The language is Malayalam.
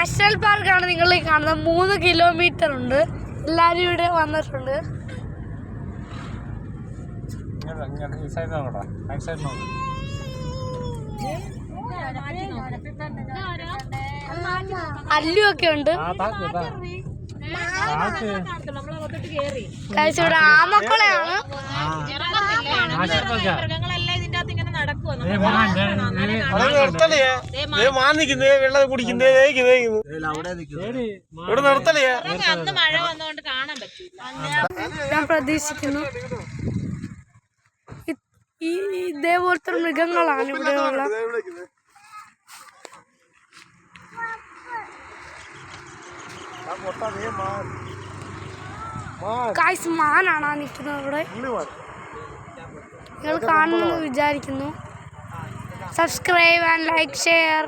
നാഷണൽ പാർക്കാണ് നിങ്ങൾ ഈ കാണുന്നത്. 3 കിലോമീറ്റർ ഉണ്ട്. എല്ലാരും ഇവിടെ വന്നിട്ടുണ്ട്. അല്ലുവൊക്കെ ഉണ്ട്. ഇവിടെ ആമക്കുളയാണ്. വെള്ളം കുടിക്കുന്നേ ഇവിടെ നിർത്തലേ. ഞാൻ പ്രതീക്ഷിക്കുന്നു ഇതേപോലത്തെ മൃഗങ്ങളാണ് ഇവിടെയുള്ള. മാനാണ് നിൽക്കുന്നത് ഇവിടെ. നിങ്ങൾ കാണുമെന്ന് വിചാരിക്കുന്നു. Subscribe and like share.